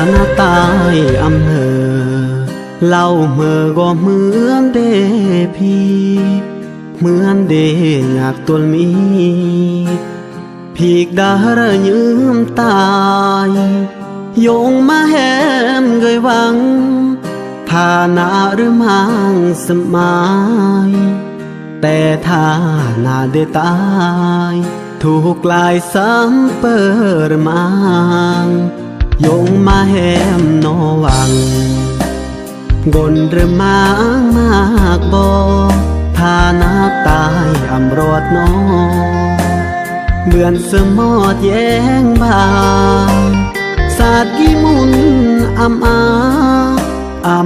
หน้าตายอำเภอเล่าเมื่อก็เหมือนเดพี่เหมือนเดอยากตัวมีพีกดาระยืมตายยงมาแหมเกยหวังฐานะหรือมังสมัยแต่ถ้านาได้ตายถูกลายซ้ำเปิดมังยงมาแหมโนวังกนหรือมังมากบ่ฐานะตายอำรวดน้องเบือนเสมอดแย้งบางศาสตร์ยี่มุนอ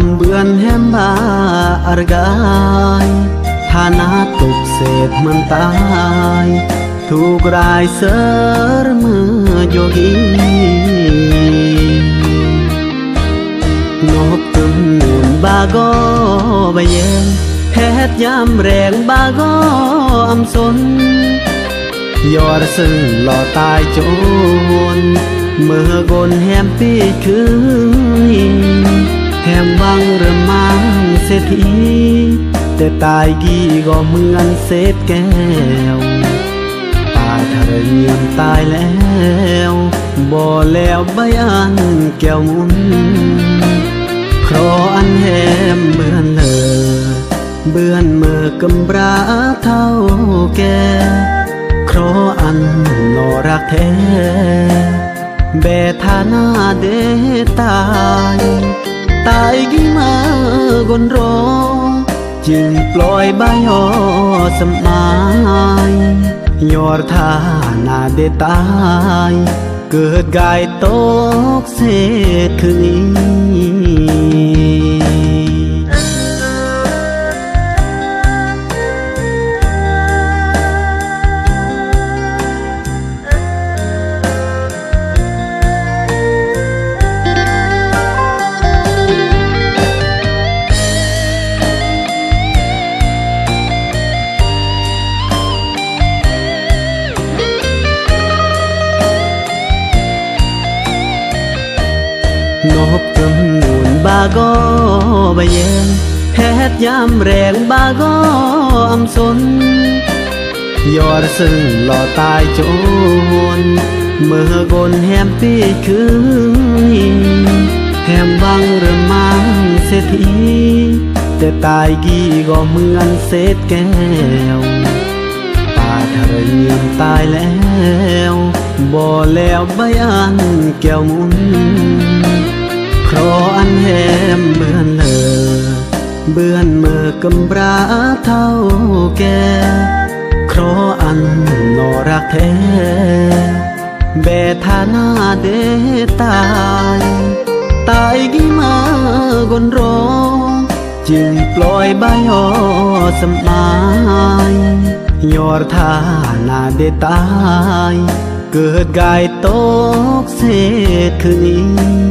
ำเบือนแหมบาอรกายฐานะตกเศษมันตายถูกรายเสรมือโยกีนกตุนนูนบาก็ใบเย็นแพทยามแรงบาก็อำสนยอดซึ่งหล่อตายโจรเมื่อกนแหมปีคืนแหมวังเริ่มมังเศรษฐีแต่ตายกี่ก็เหมือนเศษแก้วตายทะเลเงียบตายแล้วบ่แล้วใบอันแก้วมุนเพราะอันแหมเบือนเบือนเมื่อกำราเท่าแก่เพราะอันนอรักแท้เบทานาเดตายกี่มากนรอจึงปล่อยใบยอสมัยยอดทานาเดตายเกิดกายตกเศษคืนนี้นกจมนูนบาก็ใบเย็นแพทยามแรงบาก็อำสนยอดซึ่งหล่อตายโจรเมื่อกนแหมปีคืนแหมวังเริ่มมังเศรษฐีแต่ตายกี่ก็เหมือนเศษแก้วตายทะเลเงียบตายแล้วบ่แล้วใบอันแก้วมุนเพราะอันแหมเบือนเมื่อกำราเท่าแก่เพราะอันนอรักแท้เบทานาเดตายกี่มากนรอจึงปล่อยใบยอสมัยยอดทานาเดตายเกิดกายตกเศษคืนนี้